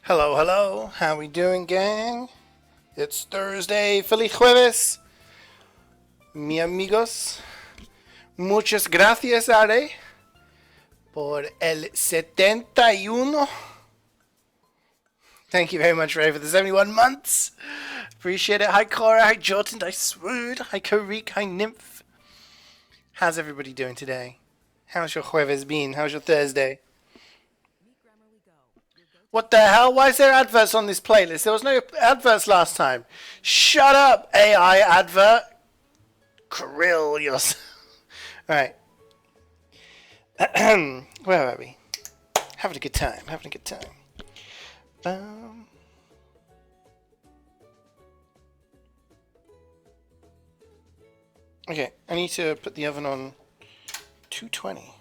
Hello, hello. How we doing, gang? It's Thursday. Feliz jueves, mi amigos. Muchas gracias, Are, por el 71. Thank you very much, Ray, for the 71 months. Appreciate it. Hi, Cora. Hi, Jordan. Hi, Swood. Hi, Karik. Hi, Nymph. How's everybody doing today? How's your jueves been? How's your Thursday? What the hell? Why is there adverts on this playlist? There was no adverts last time. Shut up, AI advert. Krill yourself. Alright. Where are we? Having a good time. Having a good time. Okay, I need to put the oven on 220.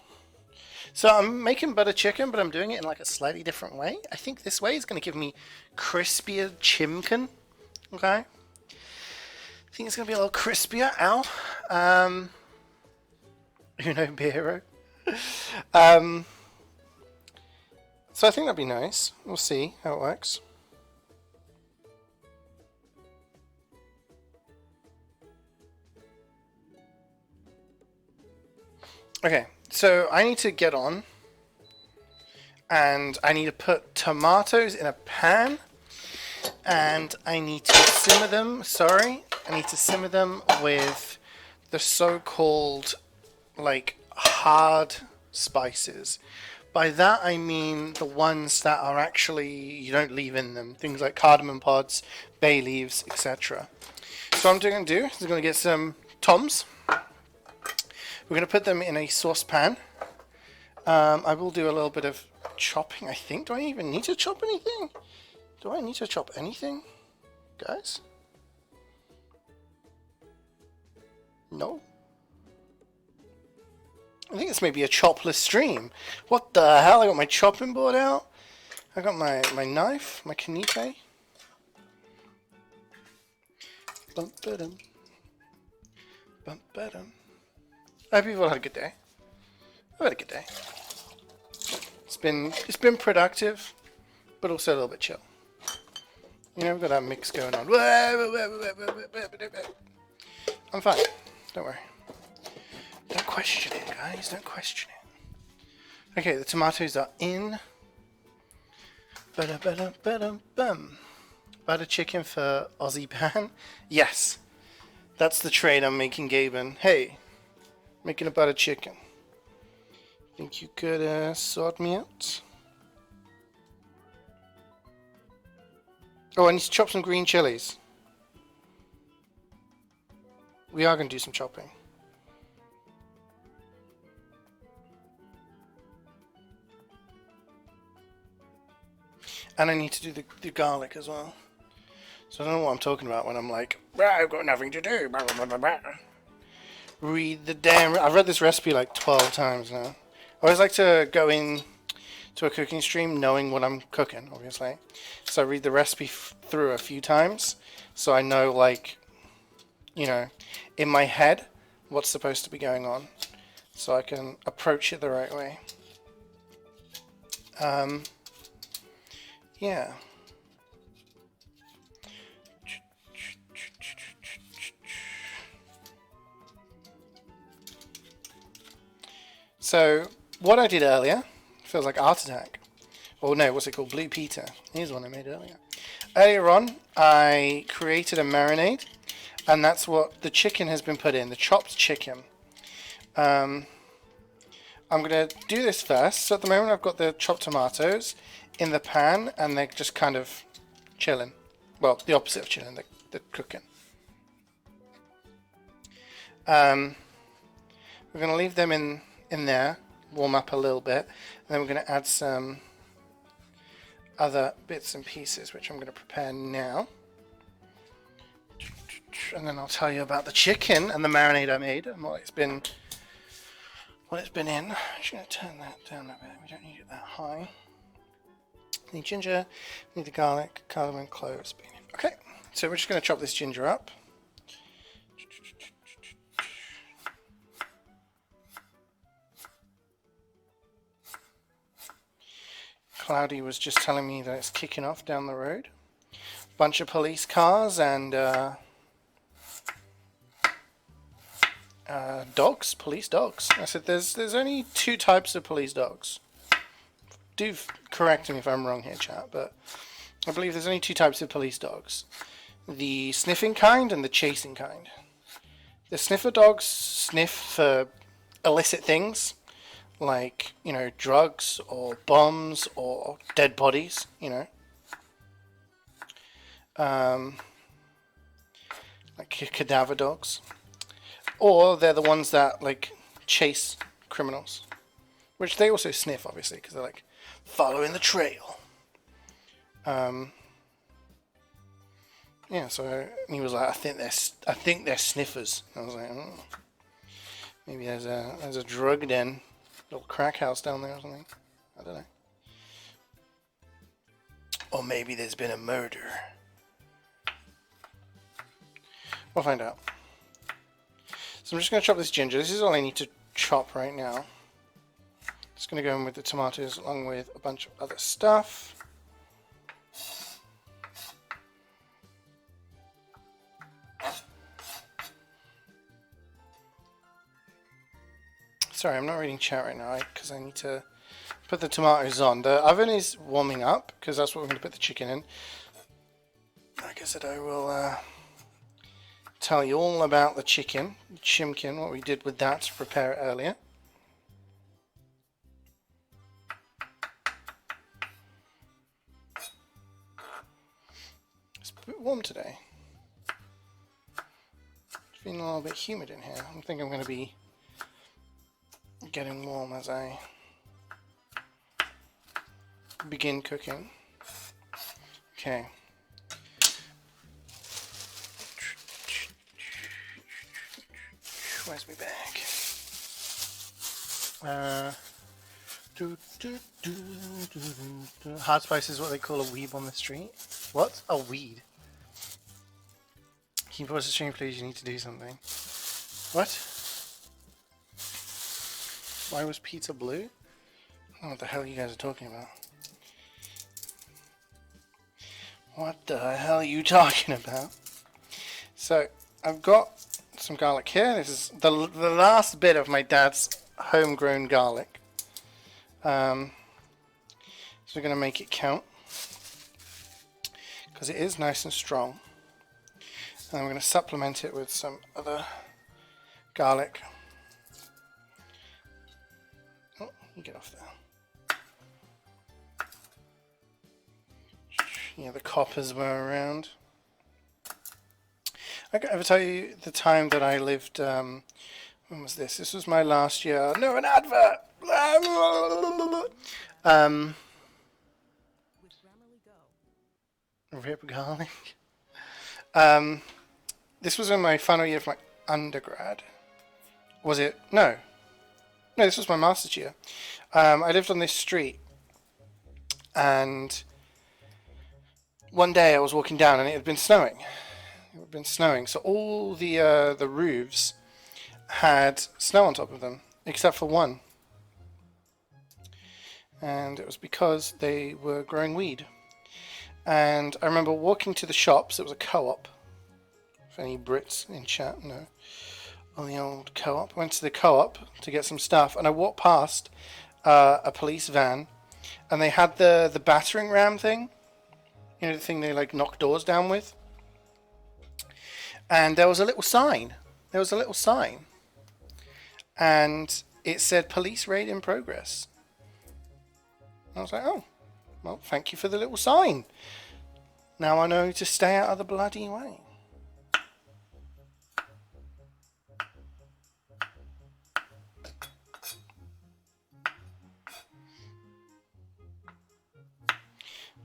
So I'm making butter chicken, but I'm doing it in like a slightly different way. I think this way is going to give me crispier chimkin. Okay. I think it's going to be a little crispier. Ow. Uno Biro. So I think that'd be nice. We'll see how it works. Okay. So I need to get on, and I need to put tomatoes in a pan, and I need to simmer them. Sorry, I need to simmer them with the so-called like hard spices. By that I mean the ones that are actually you don't leave in them, things like cardamom pods, bay leaves, etc. So what I'm going to do is I'm going to get some Toms. We're going to put them in a saucepan. I will do a little bit of chopping, I think. Do I even need to chop anything? Do I need to chop anything, guys? No. I think this may be a chopless stream. What the hell? I got my chopping board out. I got my knife, my knife. Bum-ba-dum. Bum-ba-dum. I hope you've all had a good day. I've had a good day. It's been productive, but also a little bit chill. You know, we've got that mix going on. I'm fine. Don't worry. Don't question it, guys. Don't question it. Okay, the tomatoes are in. Ba-da-ba-da-ba-dum-bum. Butter chicken for Aussie pan. Yes, that's the trade I'm making, Gaben. Hey. Making a butter chicken. Think you could sort me out? Oh, I need to chop some green chilies. We are going to do some chopping. And I need to do the garlic as well. So I don't know what I'm talking about when I'm like, I've got nothing to do. Blah, blah, blah, blah. Read the damn... I've read this recipe like 12 times now. I always like to go in to a cooking stream knowing what I'm cooking, obviously. So I read the recipe through a few times so I know, like, you know, in my head what's supposed to be going on so I can approach it the right way. Yeah. So, what I did earlier feels like Art Attack. Or no, what's it called? Blue Peter. Here's one I made earlier. Earlier on, I created a marinade, and that's what the chicken has been put in, the chopped chicken. I'm going to do this first. So at the moment, I've got the chopped tomatoes in the pan, and they're just kind of chilling. Well, the opposite of chilling, they're cooking. We're going to leave them in there, warm up a little bit, and then we're going to add some other bits and pieces which I'm going to prepare now, and then I'll tell you about the chicken and the marinade I made and what it's been in. I'm just going to turn that down a bit, we don't need it that high. Need ginger, need the garlic, cardamom, cloves. Okay, so we're just going to chop this ginger up. Cloudy was just telling me that it's kicking off down the road. Bunch of police cars and dogs, police dogs. I said there's only 2 types of police dogs. Do correct me if I'm wrong here, chat, but I believe there's only 2 types of police dogs. The sniffing kind and the chasing kind. The sniffer dogs sniff for illicit things, like, you know, drugs or bombs or dead bodies, you know. Like cadaver dogs. Or they're the ones that, like, chase criminals. Which they also sniff, obviously, because they're, like, following the trail. Yeah, so he was like, I think they're sniffers. I was like, oh. Maybe there's a drug den, little crack house down there or something. I don't know. Or maybe there's been a murder. We'll find out. So I'm just going to chop this ginger. This is all I need to chop right now. Just going to go in with the tomatoes along with a bunch of other stuff. Sorry, I'm not reading chat right now because I need to put the tomatoes on. The oven is warming up because that's what we're going to put the chicken in. Like I said, I will tell you all about the chicken, chimkin, what we did with that to prepare it earlier. It's a bit warm today. It's feeling a little bit humid in here. I think I'm going to be getting warm as I begin cooking. Okay. Where's my bag? Hard spice is what they call a weeb on the street. What? A weed. Can you pause the stream, please? You need to do something. What? Why was pizza blue? I don't know what the hell you guys are talking about. What the hell are you talking about? So, I've got some garlic here. This is the last bit of my dad's homegrown garlic. So we're going to make it count. Because it is nice and strong. And I'm going to supplement it with some other garlic. Oh, you get off there. Yeah, the coppers were around. I can ever tell you the time that I lived, when was this? This was my last year. No, an advert! Rip garlic. This was in my final year of my undergrad. Was it? No. No, this was my master's year. I lived on this street, and one day I was walking down and it had been snowing. So all the roofs had snow on top of them, except for one. And it was because they were growing weed. And I remember walking to the shops. It was a co-op. If any Brits in chat know. On the old co-op. Went to the co-op to get some stuff, and I walked past a police van, and they had the battering ram thing. You know, the thing they like knock doors down with. And there was a little sign. And it said police raid in progress. I was like, oh, well, thank you for the little sign. Now I know to stay out of the bloody way.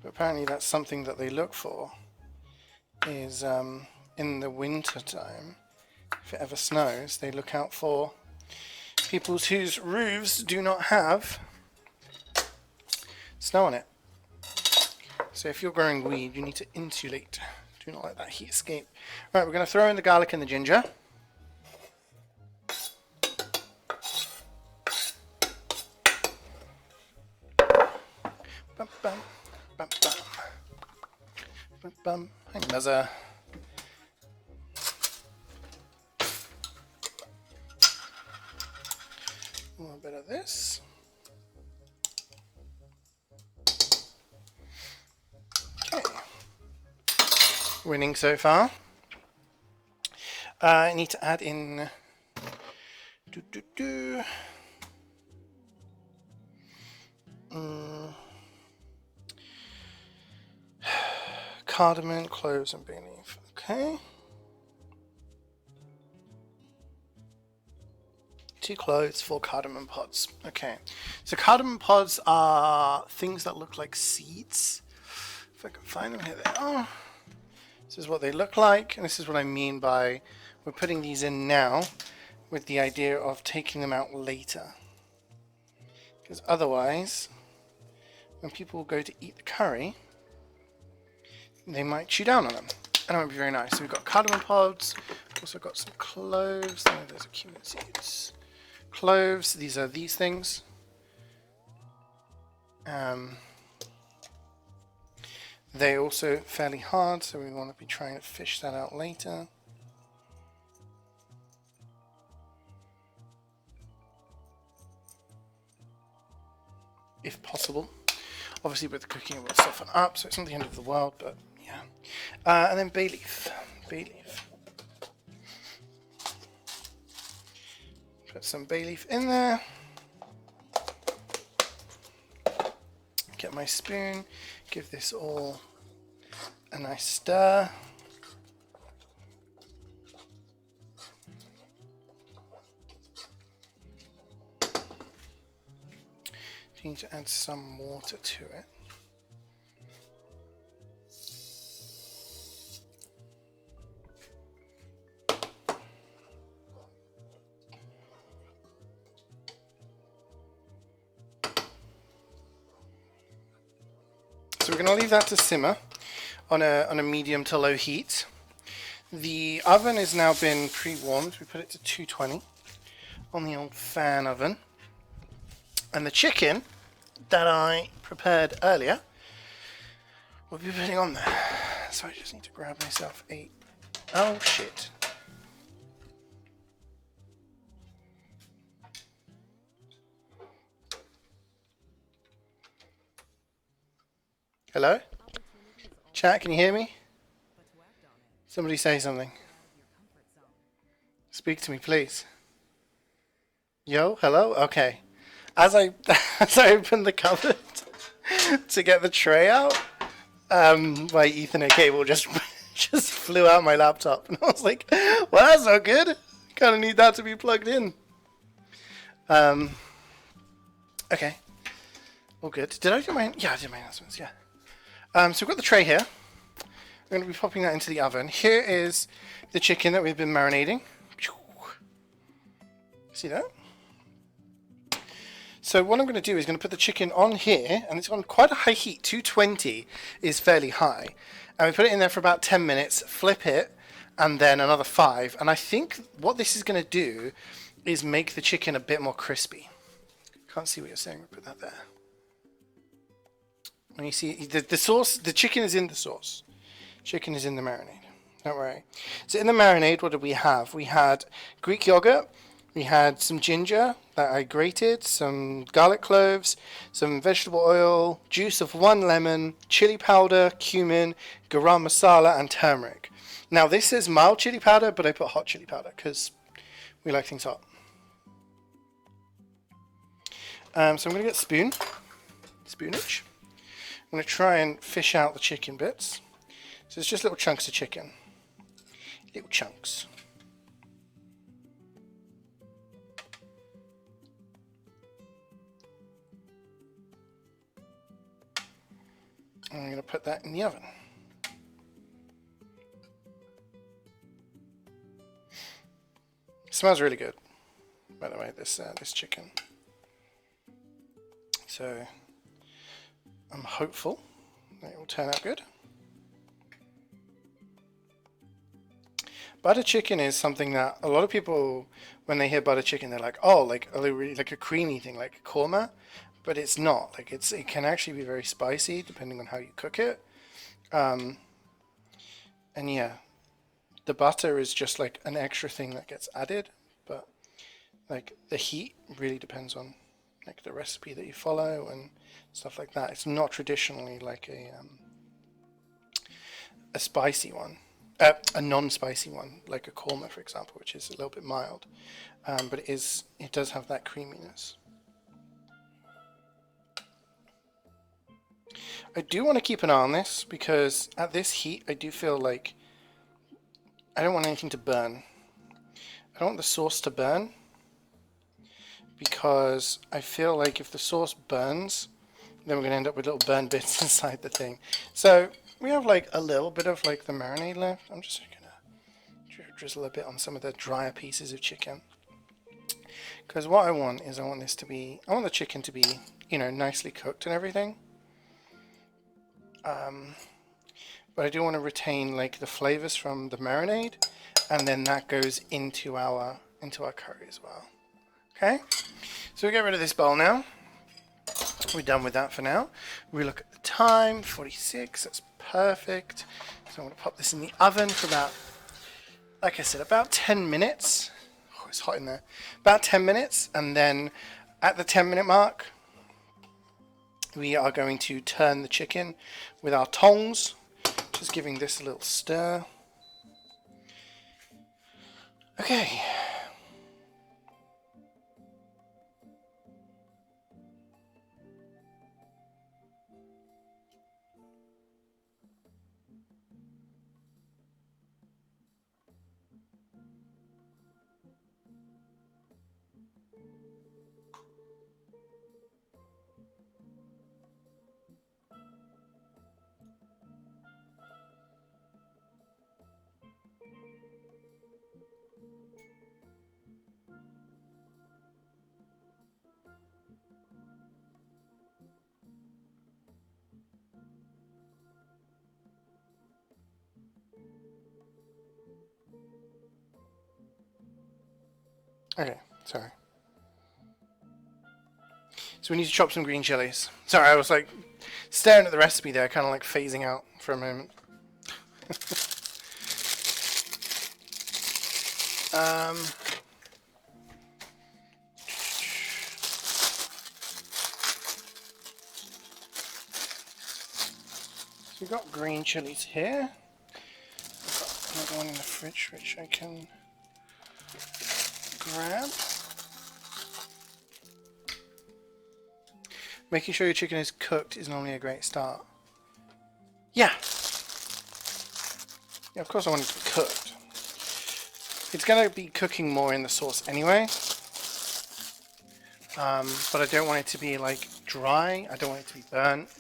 But apparently that's something that they look for, is in the winter time, if it ever snows, they look out for people whose roofs do not have snow on it. So if you're growing weed, you need to insulate. Do not let that heat escape. Right, we're going to throw in the garlic and the ginger. Bum. There's a little bit of this. Okay. Winning so far. I need to add in cardamom, cloves, and bay leaf. Okay. 2 cloves, 4 cardamom pods. Okay. So cardamom pods are things that look like seeds. If I can find them, here they are. This is what they look like, and this is what I mean by we're putting these in now with the idea of taking them out later. Because otherwise, when people go to eat the curry, they might chew down on them. And it won't be very nice. So we've got cardamom pods, also got some cloves. No, those are cumin seeds. Cloves, these are these things. They're also fairly hard, so we want to be trying to fish that out later. If possible. Obviously with the cooking it will soften up, so it's not the end of the world, but yeah. And then bay leaf. Bay leaf. Put some bay leaf in there. Get my spoon. Give this all a nice stir. You need to add some water to it. So we're going to leave that to simmer on a medium to low heat. The oven has now been pre-warmed. We put it to 220 on the old fan oven. And the chicken that I prepared earlier we'll be putting on there. So I just need to grab myself a... Oh shit. Hello? Chat, can you hear me? Somebody say something. Speak to me, please. Yo, hello? Okay. As I opened the cupboard to get the tray out, my Ethernet cable just flew out my laptop, and I was like, "Well, that's not good. Kind of need that to be plugged in." Okay, all good. Did I do my? Yeah, I did my announcements. Yeah. So we've got the tray here. I'm going to be popping that into the oven. Here is the chicken that we've been marinating. See that? So what I'm going to do is going to put the chicken on here, and it's on quite a high heat. 220 is fairly high. And we put it in there for about 10 minutes, flip it, and then another 5. And I think what this is going to do is make the chicken a bit more crispy. Can't see what you're saying. We'll put that there. When you see the sauce, the chicken is in the sauce. Chicken is in the marinade. Don't worry. So in the marinade, what did we have? We had Greek yogurt. We had some ginger that I grated, some garlic cloves, some vegetable oil, juice of 1 lemon, chili powder, cumin, garam masala, and turmeric. Now this is mild chili powder, but I put hot chili powder because we like things hot. So I'm going to get spoonage. I'm going to try and fish out the chicken bits. So it's just little chunks of chicken. Little chunks. And I'm going to put that in the oven. It smells really good, by the way, this chicken. So I'm hopeful that it will turn out good. Butter chicken is something that a lot of people, when they hear butter chicken, they're like, oh, like a creamy thing, like korma. But it's not. Like it can actually be very spicy depending on how you cook it. And yeah, the butter is just like an extra thing that gets added, but like the heat really depends on like the recipe that you follow and stuff like that. It's not traditionally like a spicy one, a non-spicy one, like a korma, for example, which is a little bit mild, but it does have that creaminess. I do want to keep an eye on this because at this heat, I do feel like I don't want anything to burn. I don't want the sauce to burn because I feel like if the sauce burns, then we're going to end up with little burn bits inside the thing. So we have like a little bit of like the marinade left. I'm just going to drizzle a bit on some of the drier pieces of chicken. Because what I want is I want the chicken to be, you know, nicely cooked and everything. But I do want to retain like the flavors from the marinade, and then that goes into our curry as well. Okay, so we get rid of this bowl now. We're done with that for now. We look at the time, 46. That's perfect. So I'm going to pop this in the oven for about, like I said, about 10 minutes. Oh, it's hot in there. About 10 minutes, and then at the 10-minute mark, we are going to turn the chicken with our tongs. Just giving this a little stir. Okay. Okay, sorry. So we need to chop some green chilies. Sorry, I was like staring at the recipe there, kind of like phasing out for a moment. So we've got green chilies here. I've got another one in the fridge which I can grab. Making sure your chicken is cooked is normally a great start. Yeah. Yeah, of course I want it to be cooked. It's going to be cooking more in the sauce anyway. But I don't want it to be like dry. I don't want it to be burnt.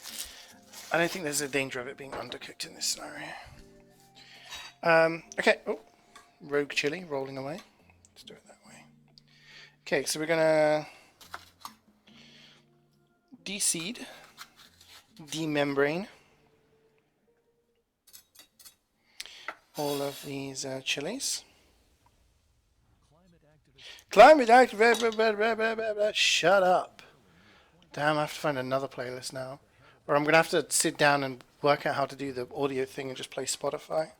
I don't think there's a danger of it being undercooked in this scenario. Okay. Oh, rogue chili rolling away. Let's do it that way. Okay, so we're going to de-seed, demembrane all of these chilies. Climate activist. Shut up. Damn, I have to find another playlist now. Or I'm going to have to sit down and work out how to do the audio thing and just play Spotify.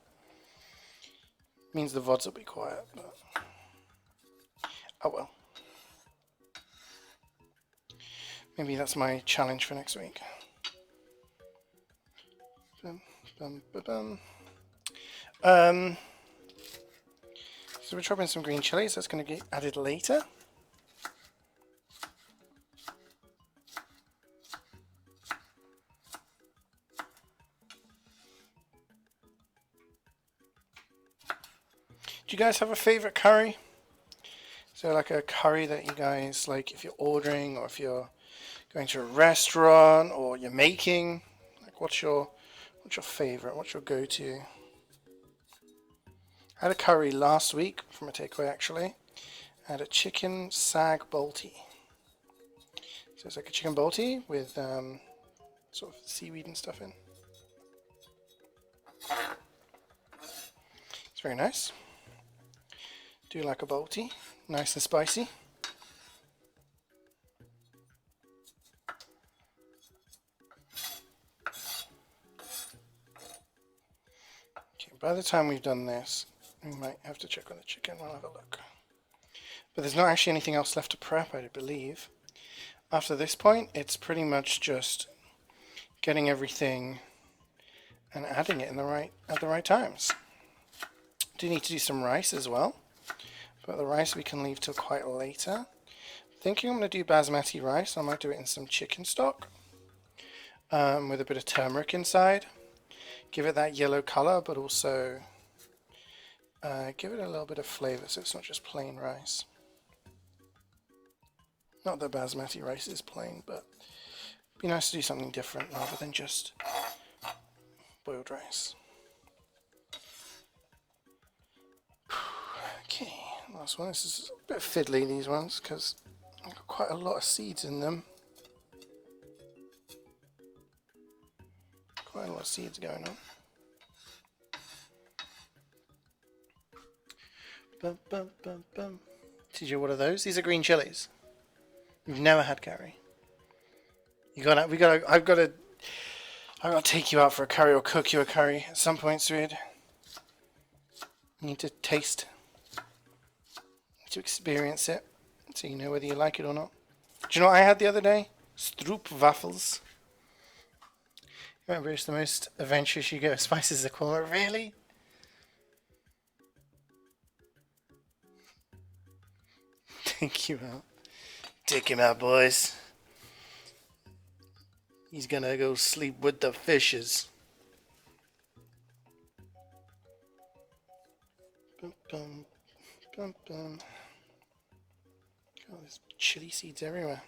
Means the VODs will be quiet, but oh well. Maybe that's my challenge for next week. So we're chopping some green chilies. That's going to get added later. Do you guys have a favorite curry? So like a curry that you guys like if you're ordering or if you're going to a restaurant or you're making? Like what's your favorite? What's your go-to? I had a curry last week from a takeaway actually. I had a chicken sag bolty. So it's like a chicken bolty with sort of seaweed and stuff in. It's very nice. Do like a bolty, nice and spicy. Okay, by the time we've done this, we might have to check on the chicken. We'll have a look. But there's not actually anything else left to prep, I believe. After this point, it's pretty much just getting everything and adding it in at the right times. Do need to do some rice as well, but the rice we can leave till quite later. Thinking I'm going to do basmati rice. I might do it in some chicken stock with a bit of turmeric inside. Give it that yellow color, but also give it a little bit of flavor so it's not just plain rice. Not that basmati rice is plain, but it'd be nice to do something different rather than just boiled rice. Okay, last one. This is a bit fiddly, these ones, because I've got quite a lot of seeds in them. Quite a lot of seeds going on. Bum, bum, bum, bum. CeeJaey, what are those? These are green chilies. You've never had curry. I've got to take you out for a curry or cook you a curry at some point, CeeJaey. You need to taste, to experience it, so you know whether you like it or not. Do you know what I had the other day? Stroopwafels. Remember, it's the most adventurous you go. Spices are cool. Really? Take you out. Take him out, boys. He's gonna go sleep with the fishes. Bum, bum, bum, bum. God, there's chili seeds everywhere.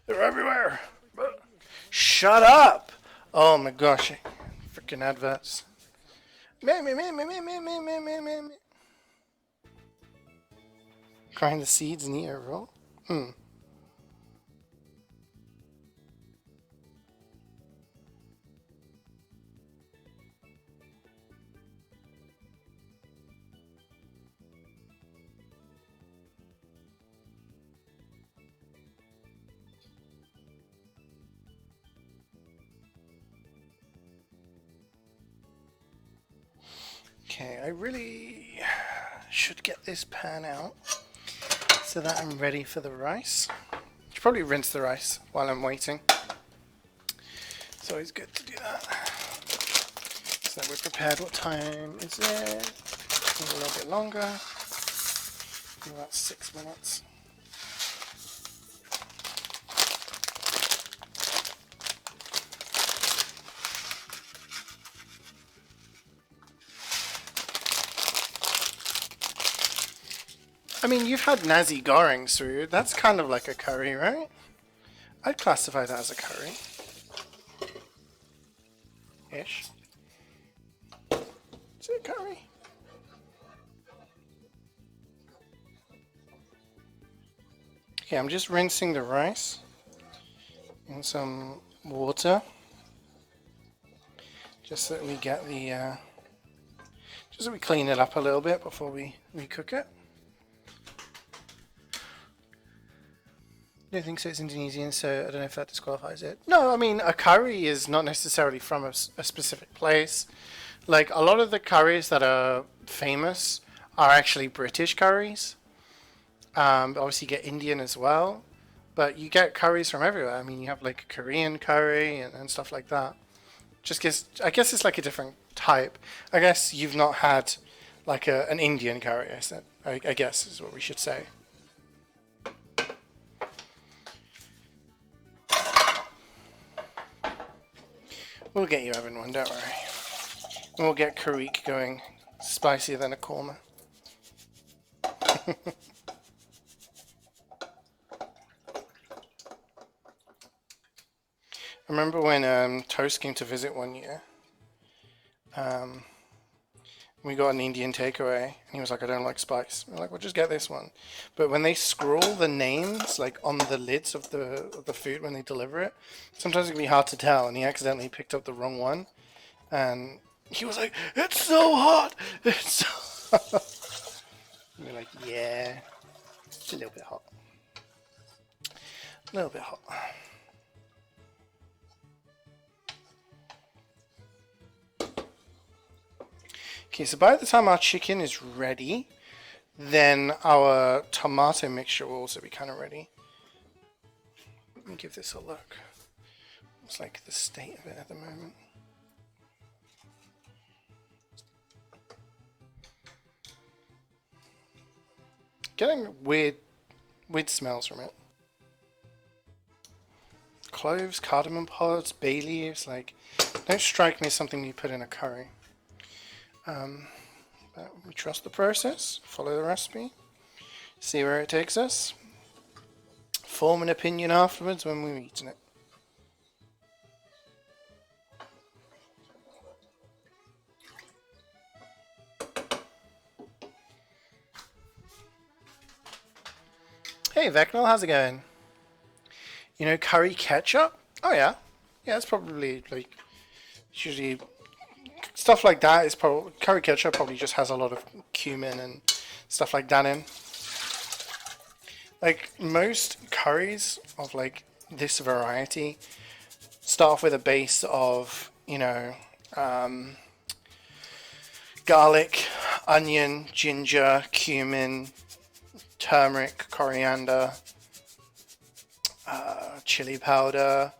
They're everywhere. Shut up! Oh my gosh, freaking adverts. Grind the seeds in the air roll. Okay, I really should get this pan out so that I'm ready for the rice. Should probably rinse the rice while I'm waiting. It's always good to do that. So that we're prepared. What time is it? A little bit longer. About 6 minutes. I mean, you've had nasi goreng, so that's kind of like a curry, right? I'd classify that as a curry. Ish. Is it a curry? Okay, I'm just rinsing the rice in some water, just so that we get the, just so we clean it up a little bit before we cook it. I don't think so. It's Indonesian, so I don't know if that disqualifies it. No, I mean, a curry is not necessarily from a specific place. Like, a lot of the curries that are famous are actually British curries. Obviously, you get Indian as well. But you get curries from everywhere. I mean, you have, like, a Korean curry and stuff like that. I guess it's like a different type. I guess you've not had, like, an Indian curry, I guess is what we should say. We'll get you having one, don't worry. And we'll get Karik going spicier than a korma. I remember when Toast came to visit one year. We got an Indian takeaway, and he was like, I don't like spice. We're like, well, just get this one. But when they scroll the names, like, on the lids of the food when they deliver it, sometimes it can be hard to tell, and he accidentally picked up the wrong one. And he was like, it's so hot! It's so hot! And we're like, yeah, it's a little bit hot. A little bit hot. Okay, so by the time our chicken is ready, then our tomato mixture will also be kind of ready. Let me give this a look. It's like the state of it at the moment. Getting weird smells from it. Cloves, cardamom pods, bay leaves, like, don't strike me as something you put in a curry. But we trust the process, follow the recipe, see where it takes us, form an opinion afterwards when we've eaten it. Hey Vecnal, how's it going? You know curry ketchup? Oh yeah. Yeah, it's probably like, it's usually stuff like that is probably, curry ketchup probably just has a lot of cumin and stuff like that in. Like most curries of like this variety start off with a base of, you know, garlic, onion, ginger, cumin, turmeric, coriander, chili powder,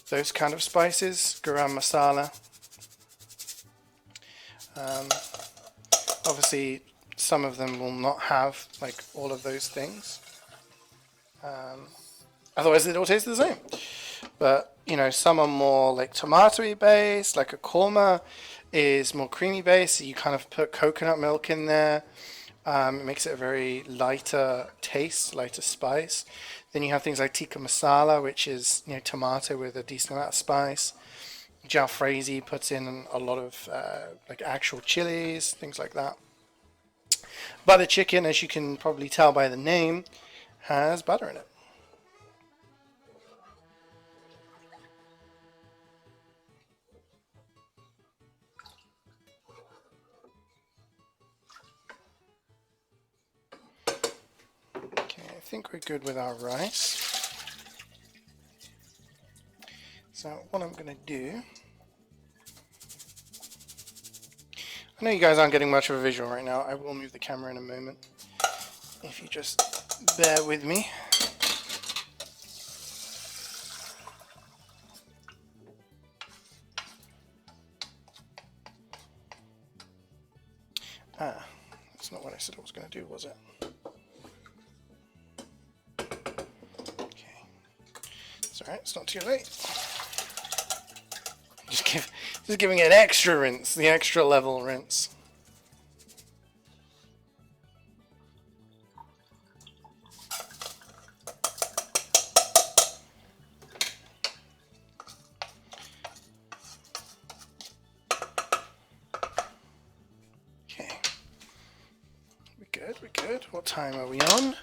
those kind of spices, garam masala. Obviously, some of them will not have like all of those things. Otherwise, it all tastes the same. But you know, some are more like tomatoey based. Like a korma is more creamy based. So you kind of put coconut milk in there. It makes it a very lighter taste, lighter spice. Then you have things like tikka masala, which is, you know, tomato with a decent amount of spice. Jalfrezi puts in a lot of like actual chilies, things like that. Butter chicken, as you can probably tell by the name, has butter in it. Okay, I think we're good with our rice. So what I'm going to do, I know you guys aren't getting much of a visual right now. I will move the camera in a moment. If you just bear with me. Ah, that's not what I said I was going to do, was it? Okay. It's alright, it's not too late. Just giving it an extra rinse, the extra level rinse. Okay. We're good, we're good. What time are we on?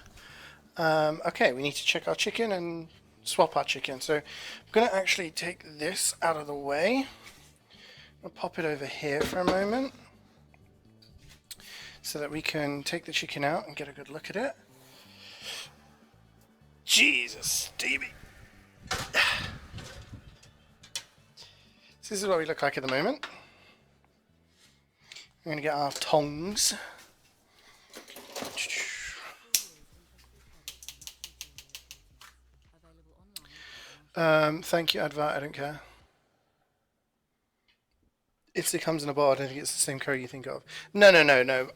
Okay, we need to check our chicken and swap our chicken. So I'm going to actually take this out of the way. I'll pop it over here for a moment so that we can take the chicken out and get a good look at it. Jesus, Stevie. So this is what we look like at the moment. We're going to get our tongs. Thank you, Advert, I don't care. If it comes in a bar, I don't think it's the same curry you think of. No.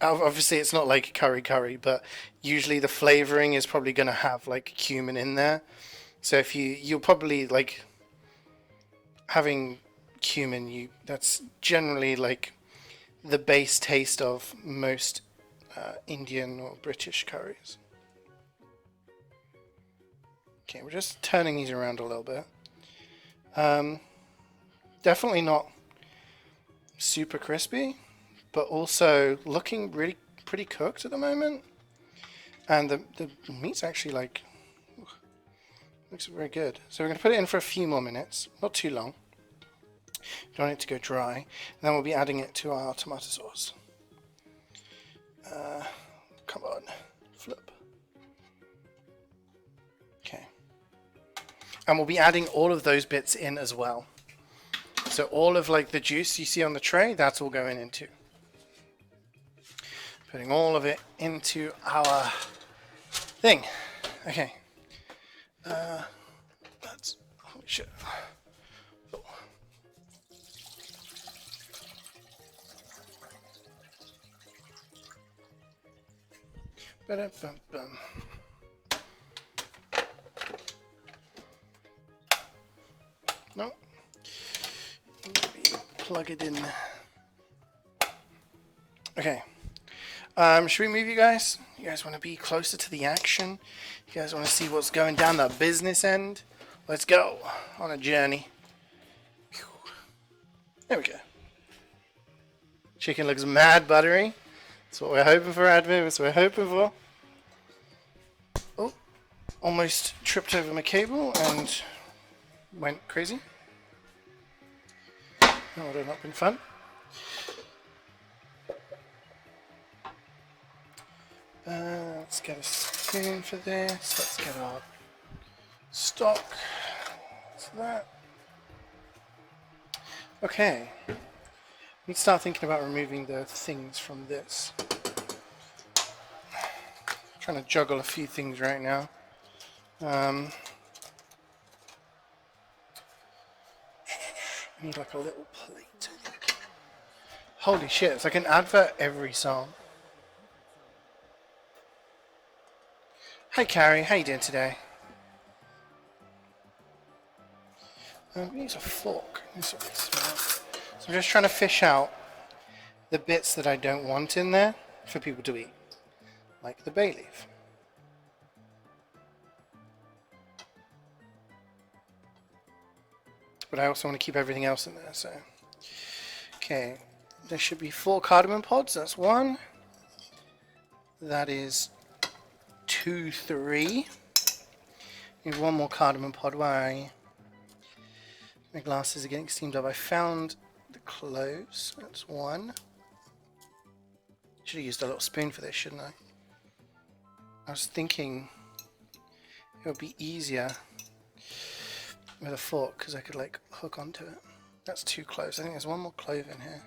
Obviously, it's not like curry, but usually the flavoring is probably going to have like cumin in there. So if you're probably like having cumin, that's generally like the base taste of most Indian or British curries. Okay, we're just turning these around a little bit. Definitely not super crispy, but also looking really pretty cooked at the moment. And the meat's actually like, looks very good. So we're going to put it in for a few more minutes, not too long. We don't want it to go dry. And then we'll be adding it to our tomato sauce. Come on, flip. Okay. And we'll be adding all of those bits in as well. So all of like the juice you see on the tray, that's all going into. Putting all of it into our thing. Okay. That's holy shit. Oh. Ba-da-bum-bum. No. Plug it in. Okay. Should we move, you guys? You guys want to be closer to the action? You guys want to see what's going down the business end? Let's go on a journey. There we go. Chicken looks mad buttery. That's what we're hoping for, Admin. That's what we're hoping for. Oh, almost tripped over my cable and went crazy. That would have not been fun. Let's get a spoon for this. Let's get our stock. That's that. Okay. We need to start thinking about removing the things from this. Trying to juggle a few things right now. I need like a little plate. Holy shit, it's like an advert every song. Hi Carrie, how you doing today? We need a fork. This will be smart. So I'm just trying to fish out the bits that I don't want in there for people to eat. Like the bay leaf. But I also want to keep everything else in there, so. Okay, there should be 4 cardamom pods, that's 1. That is 2, 3. Need 1 more cardamom pod. Why? My glasses are getting steamed up. I found the cloves. That's 1. Should have used a little spoon for this, shouldn't I? I was thinking it would be easier with a fork because I could like hook onto it. That's 2 cloves. I think there's 1 more clove in here.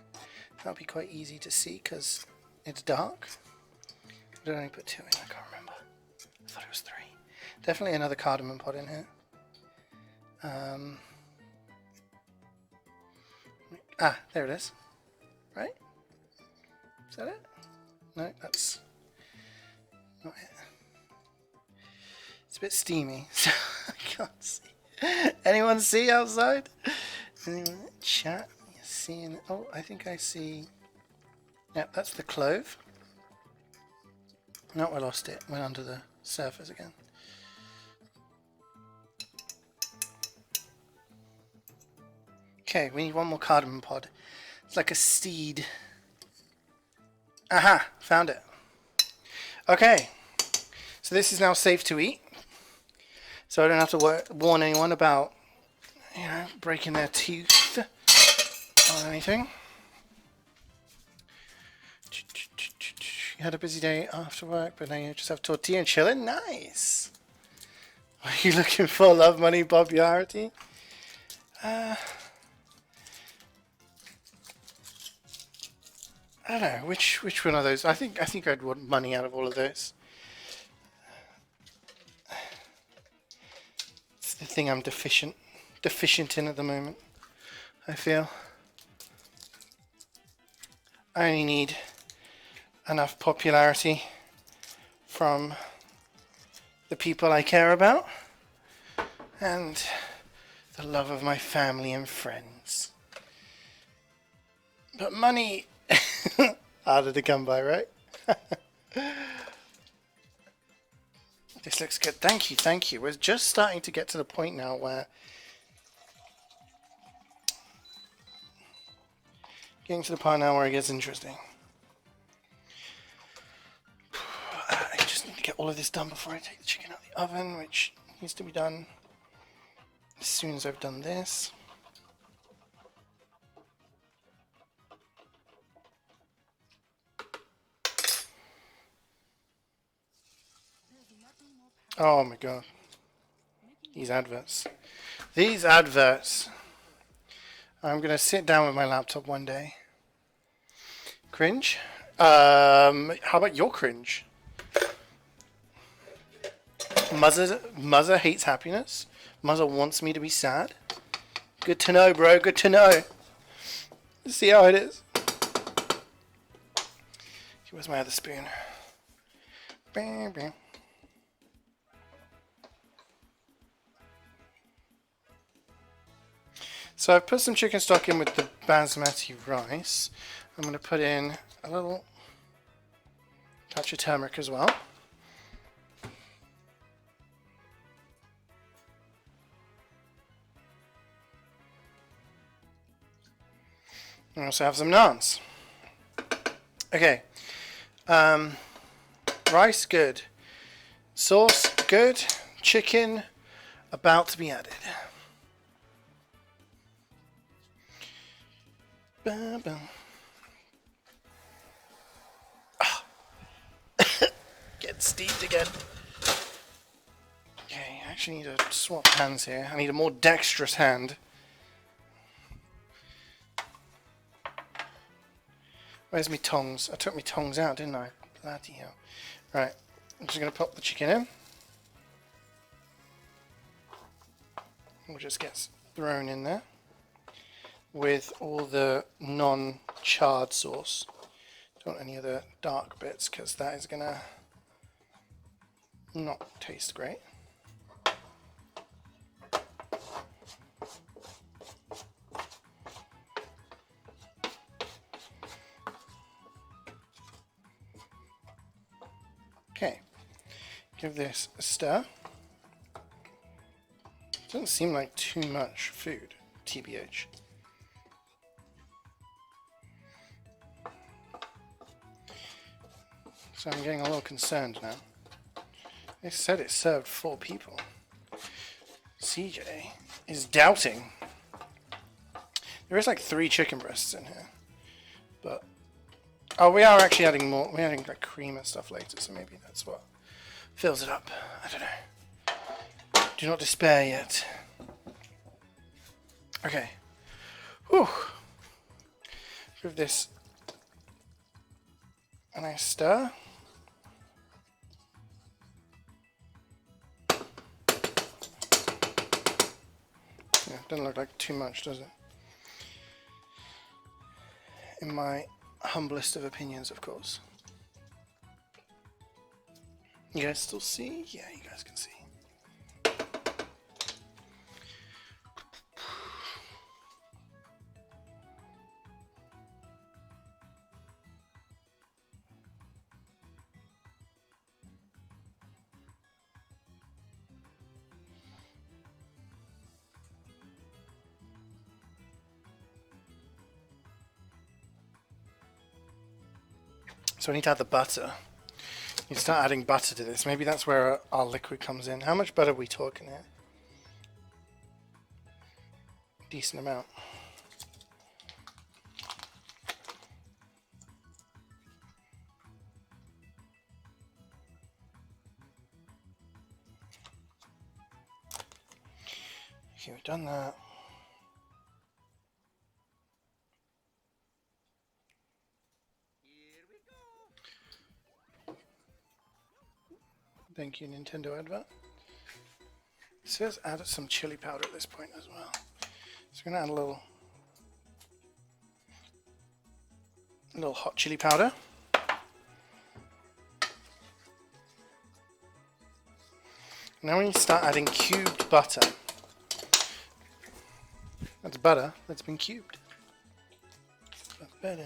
That'll be quite easy to see because it's dark. Did I only put 2 in? I can't remember. I thought it was 3. Definitely another cardamom pod in here. There it is. Right? Is that it? No, that's not it. It's a bit steamy, so I can't see. Anyone see outside? Anyone chat? You seeing? Oh, I think I see. Yeah, that's the clove. No, I lost it. Went under the surface again. Okay, we need 1 more cardamom pod. It's like a seed. Aha! Found it. Okay. So this is now safe to eat. So I don't have to warn anyone about, you know, breaking their teeth or anything. You had a busy day after work, but now you just have tortilla and chilling? Nice! Are you looking for love, money, popularity? I don't know, which one of those? I think I'd want money out of all of those. It's the thing I'm deficient in at the moment, I feel. I only need enough popularity from the people I care about and the love of my family and friends. But money harder to come by, right? This looks good. Thank you, thank you. We're just starting to get to the point now where it gets interesting. I just need to get all of this done before I take the chicken out of the oven, which needs to be done as soon as I've done this. Oh my god. These adverts. These adverts. I'm going to sit down with my laptop one day. Cringe. How about your cringe? Muzzer hates happiness. Muzzer wants me to be sad. Good to know, bro. Good to know. Let's see how it is. Where's my other spoon? Bam, bam. So I've put some chicken stock in with the basmati rice. I'm going to put in a little touch of turmeric as well. I also have some naans. Okay. Rice, good. Sauce, good. Chicken, about to be added. Bam, bam. Oh. Get steamed again. Okay, I actually need to swap hands here. I need a more dexterous hand. Where's my tongs? I took my tongs out, didn't I? Bloody hell. Right, I'm just going to pop the chicken in. It just gets thrown in there with all the non-charred sauce. Don't want any of the dark bits because that is going to not taste great. Okay, give this a stir. Doesn't seem like too much food, TBH. So I'm getting a little concerned now. They said it served 4 people. CeeJaey is doubting. There is like 3 chicken breasts in here, but oh, we are actually adding more. We're adding like cream and stuff later, so maybe that's what fills it up. I don't know. Do not despair yet. Okay. Whew. Give this a nice stir. Yeah, doesn't look like too much, does it? In my humblest of opinions, of course. You guys still see? Yeah, you guys can see. So I need to add the butter. You start adding butter to this. Maybe that's where our liquid comes in. How much butter are we talking here? Decent amount. Okay, we've done that. Thank you, Nintendo advert. It says add some chili powder at this point as well. So we're going to add a little hot chili powder. Now we need to start adding cubed butter. That's butter that's been cubed. That's better.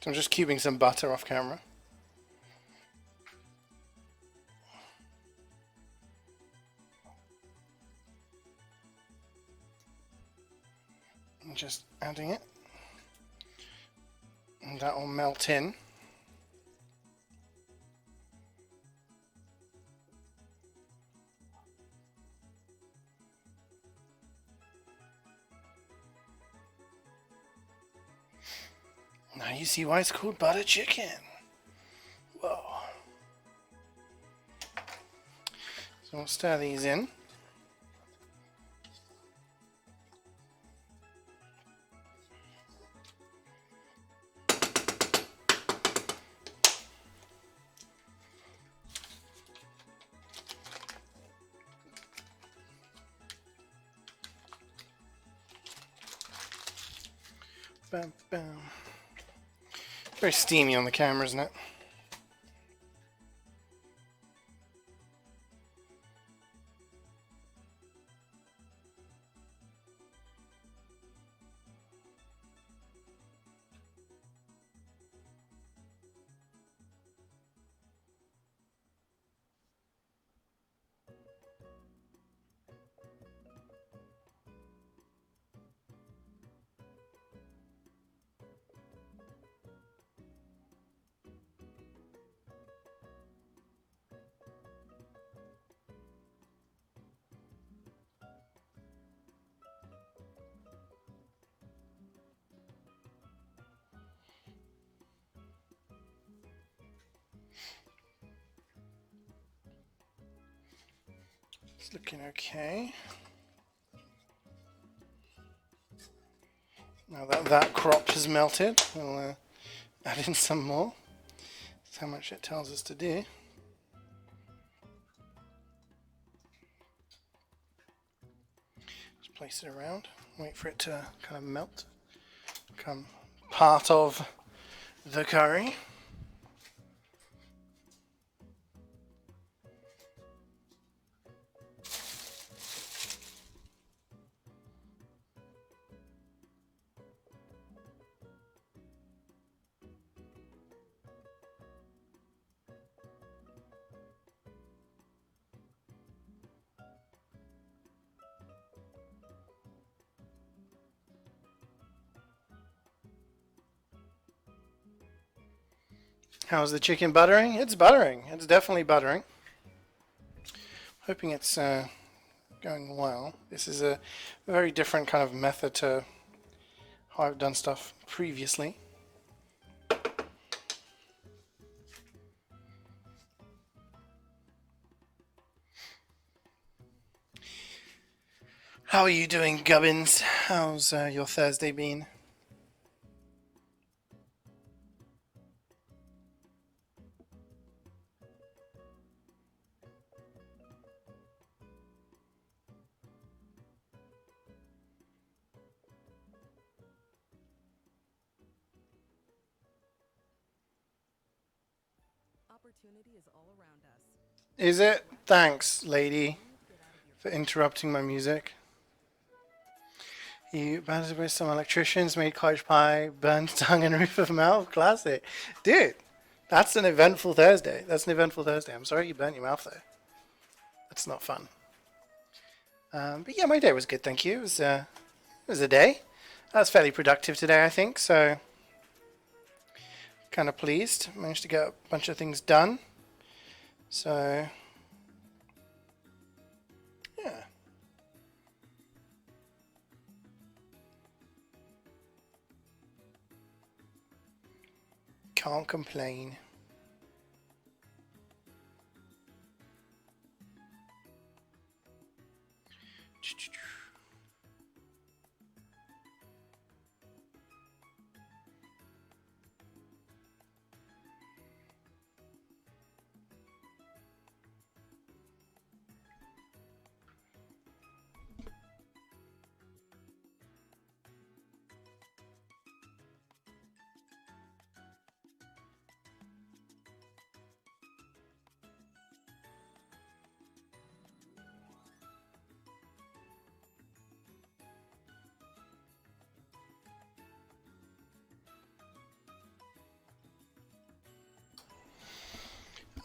So I'm just cubing some butter off camera. And just adding it. And that will melt in. Now you see why it's called butter chicken. Whoa. So we'll stir these in. Bam, bam. Very steamy on the camera, isn't it? It's looking okay. Now that that crop has melted, we'll add in some more. That's how much it tells us to do. Just place it around, wait for it to kind of melt, become part of the curry. How's the chicken buttering? It's buttering. It's definitely buttering. Hoping it's going well. This is a very different kind of method to how I've done stuff previously. How are you doing, Gubbins? How's your Thursday been? Opportunity is all around us. Is it? Thanks, lady, for interrupting my music. You banded with some electricians, made cottage pie, burned tongue and roof of mouth. Classic. Dude, that's an eventful Thursday. That's an eventful Thursday. I'm sorry you burnt your mouth, though. That's not fun. But yeah, my day was good, thank you. It was a day. I was fairly productive today, I think, so kind of pleased. Managed to get a bunch of things done. So, yeah. Can't complain.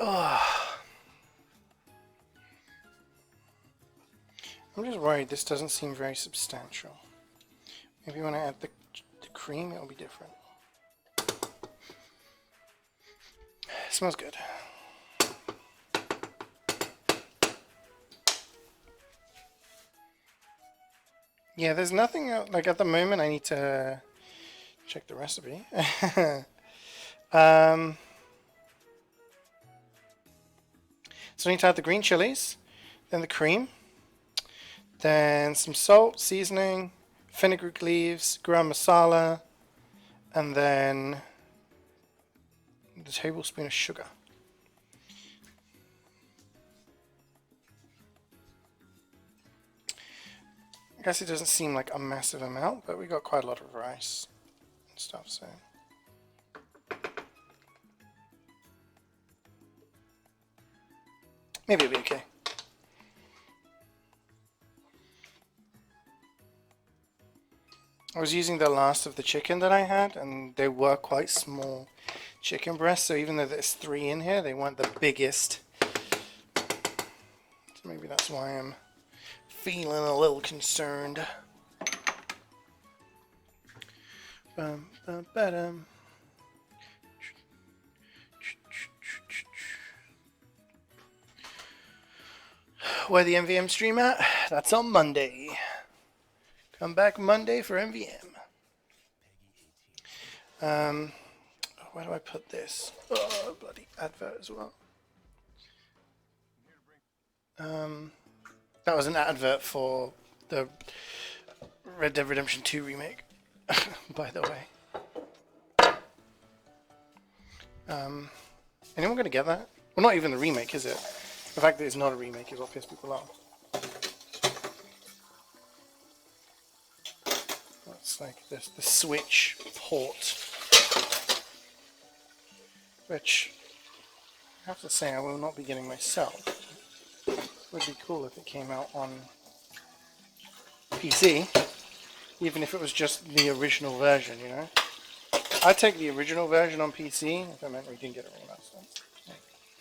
Oh. I'm just worried this doesn't seem very substantial. Maybe when I add the cream, it'll be different. It smells good. Yeah, there's nothing like at the moment I need to check the recipe. So I need to add the green chilies, then the cream, then some salt, seasoning, fenugreek leaves, garam masala, and then the tablespoon of sugar. I guess it doesn't seem like a massive amount, but we got quite a lot of rice and stuff, so. Maybe it'll be okay. I was using the last of the chicken that I had, and they were quite small chicken breasts, so even though there's 3 in here, they weren't the biggest. So maybe that's why I'm feeling a little concerned. Bum, bum, ba-dum. Where the MVM stream at? That's on Monday. Come back Monday for MVM. Where do I put this? Oh, bloody advert as well. That was an advert for the Red Dead Redemption 2 remake, by the way. Anyone gonna get that? Well, not even the remake, is it? The fact that it's not a remake is what pissed people off. That's like the Switch port, which I have to say I will not be getting myself. It would be cool if it came out on PC, even if it was just the original version, you know? I'd take the original version on PC if it meant we didn't get it all else.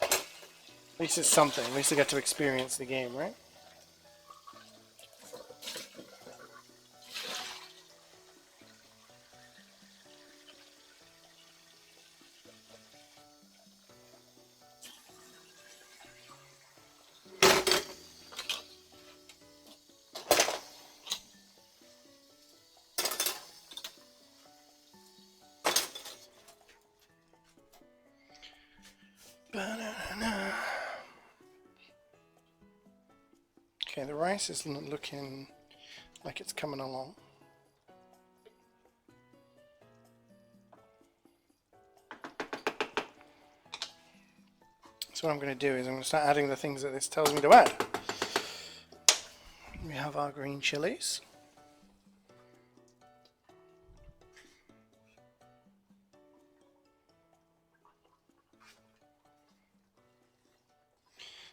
At least it's something. At least I get to experience the game, right? Okay, the rice is looking like it's coming along. So what I'm going to do is I'm going to start adding the things that this tells me to add. We have our green chilies.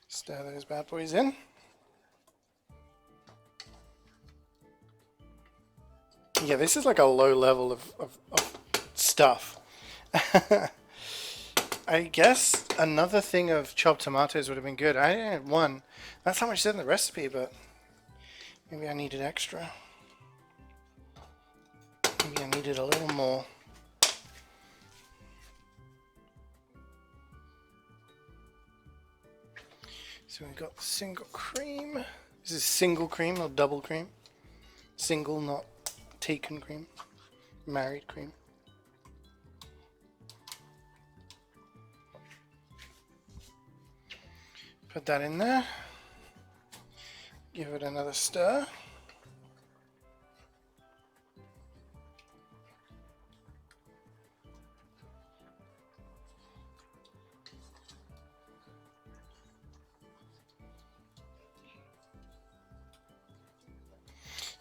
Stir those bad boys in. Yeah, this is like a low level of stuff. I guess another thing of chopped tomatoes would have been good. I only had 1. That's how much it said in the recipe, but maybe I needed extra. Maybe I needed a little more. So we've got single cream. This is single cream, not double cream. Single, not taken cream. Married cream. Put that in there. Give it another stir.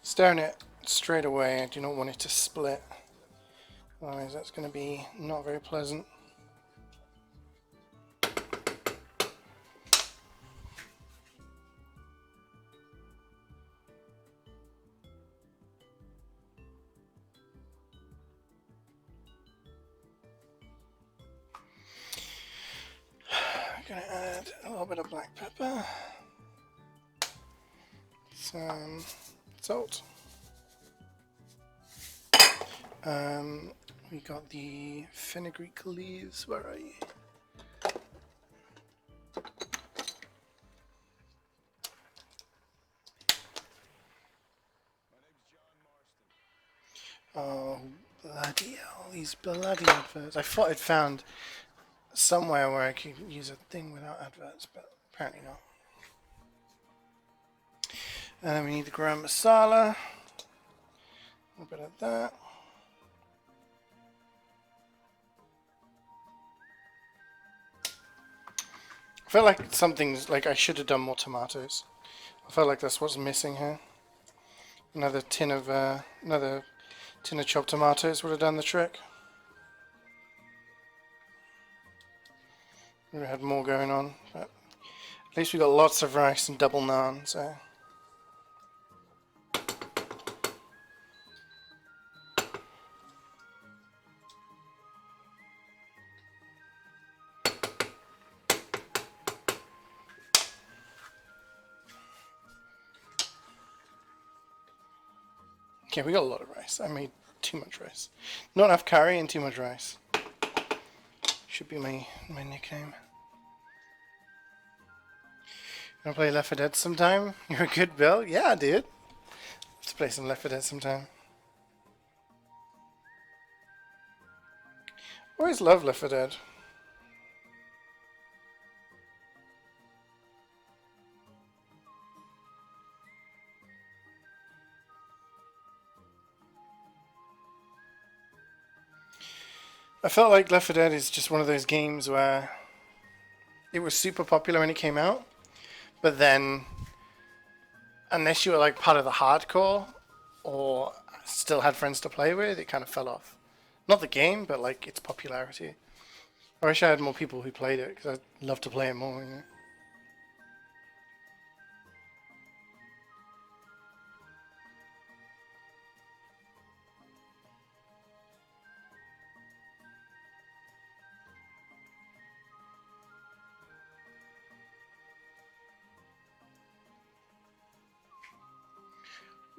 Stirring it straight away. I do not want it to split. Otherwise that's going to be not very pleasant. I'm going to add a little bit of black pepper, some salt. We got the fenugreek leaves. Where are you? Oh, bloody hell. these bloody adverts. I thought I'd found somewhere where I could use a thing without adverts, but apparently not. And then we need the garam masala. A bit of that. I feel like something's like I should have done more tomatoes. I feel like that's what's missing here. Another tin of chopped tomatoes would have done the trick. We had more going on, but at least we got lots of rice and double naan. So. Okay, we got a lot of rice. I made too much rice. Not enough curry and too much rice. Should be my nickname. Wanna play Left 4 Dead sometime? You're a good Bill? Yeah, dude. Let's play some Left 4 Dead sometime. Always love Left 4 Dead. I felt like Left 4 Dead is just one of those games where it was super popular when it came out, but then unless you were like part of the hardcore or still had friends to play with, it kind of fell off. Not the game, but like its popularity. I wish I had more people who played it because I'd love to play it more, you know.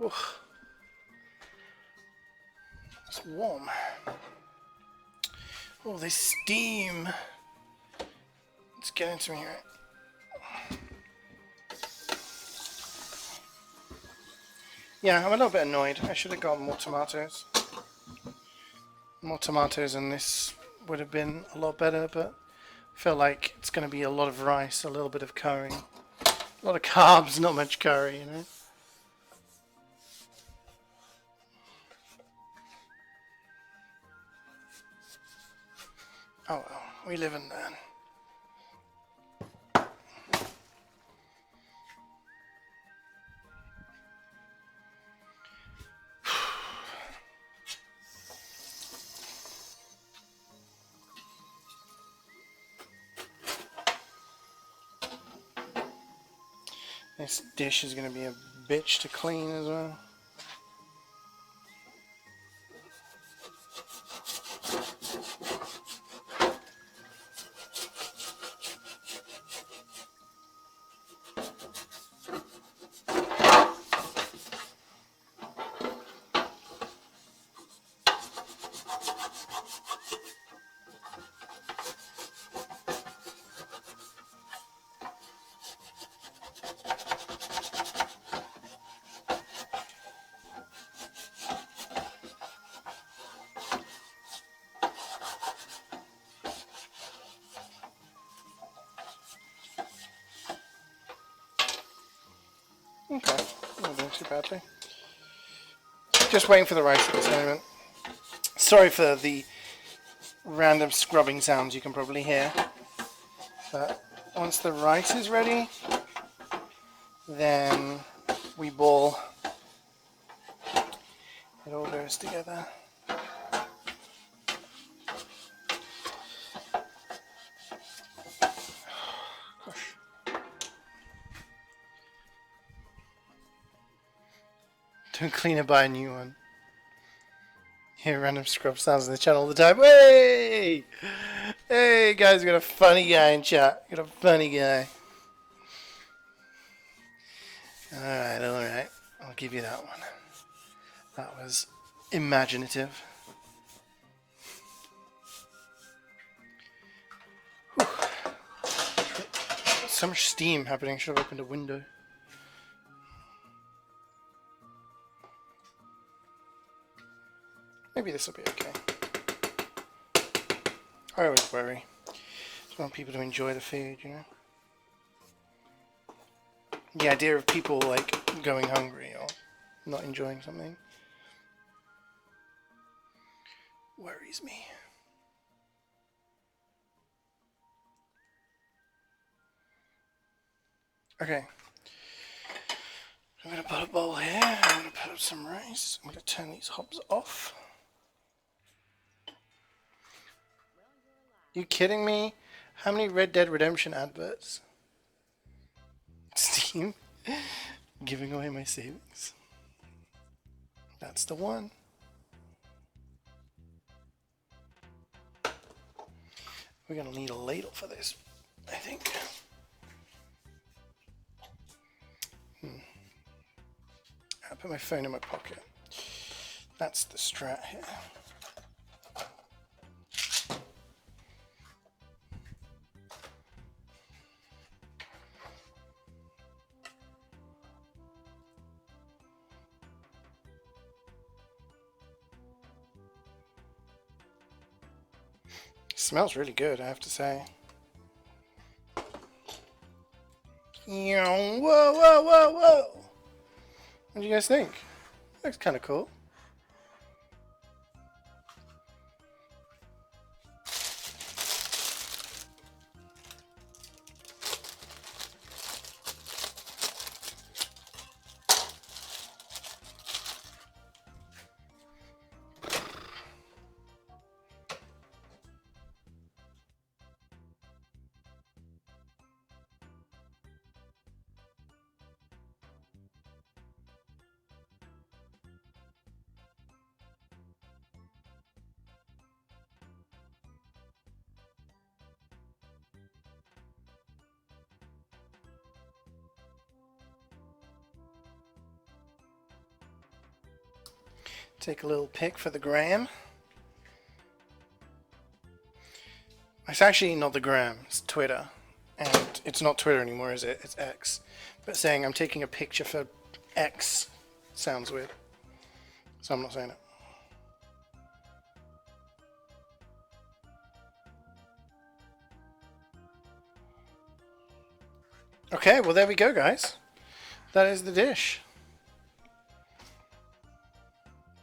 Oof. It's warm. Oh, this steam. It's getting to me right. Yeah, I'm a little bit annoyed. I should have got more tomatoes. More tomatoes and this would have been a lot better, but I feel like it's going to be a lot of rice, a little bit of curry. A lot of carbs, not much curry, you know. Oh well, we live and learn. This dish is going to be a bitch to clean as well. Okay, not doing too badly. Just waiting for the rice at this moment. Sorry for the random scrubbing sounds you can probably hear. But once the rice is ready, then we boil. It all goes together. Don't clean it, buy a new one. Hear random scrub sounds in the channel all the time. Hey! Hey guys, we got a funny guy in chat. We got a funny guy. Alright, alright. I'll give you that one. That was imaginative. Whew. So much steam happening. Should have opened a window. Maybe this will be okay. I always worry. Just want people to enjoy the food, you know. The idea of people like going hungry or not enjoying something worries me. Okay. I'm going to put a bowl here. I'm going to put up some rice. I'm going to turn these hobs off. You kidding me? How many Red Dead Redemption adverts? Steam? Giving away my savings. That's the one. We're going to need a ladle for this, I think. I'll put my phone in my pocket. That's the strat here. Smells really good, I have to say. Whoa, whoa, whoa, whoa! What do you guys think? Looks kind of cool. Take a little pic for the gram. It's actually not the gram, it's Twitter. And it's not Twitter anymore, is it? It's X. But saying I'm taking a picture for X sounds weird. So I'm not saying it. Okay, well there we go, guys. That is the dish.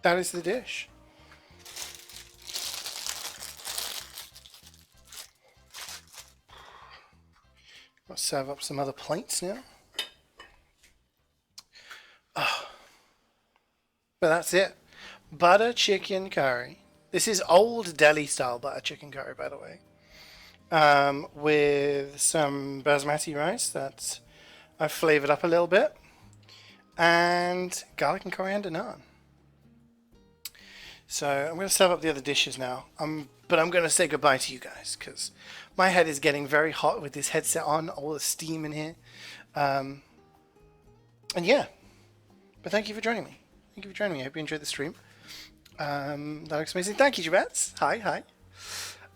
That is the dish. I'll serve up some other plates now. Oh. But that's it. Butter chicken curry. This is old Delhi style butter chicken curry, by the way. With some basmati rice that I've flavored up a little bit. And garlic and coriander naan. So I'm going to serve up the other dishes now. But I'm going to say goodbye to you guys because my head is getting very hot with this headset on, all the steam in here. And yeah, but thank you for joining me. Thank you for joining me. I hope you enjoyed the stream. That looks amazing. Thank you, Jabets. Hi.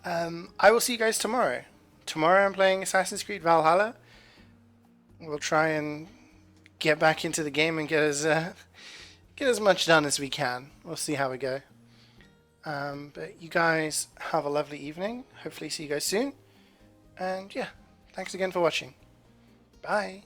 I will see you guys tomorrow. Tomorrow I'm playing Assassin's Creed Valhalla. We'll try and get back into the game and get as much done as we can. We'll see how we go. But you guys have a lovely evening. Hopefully see you guys soon. And yeah, thanks again for watching. Bye.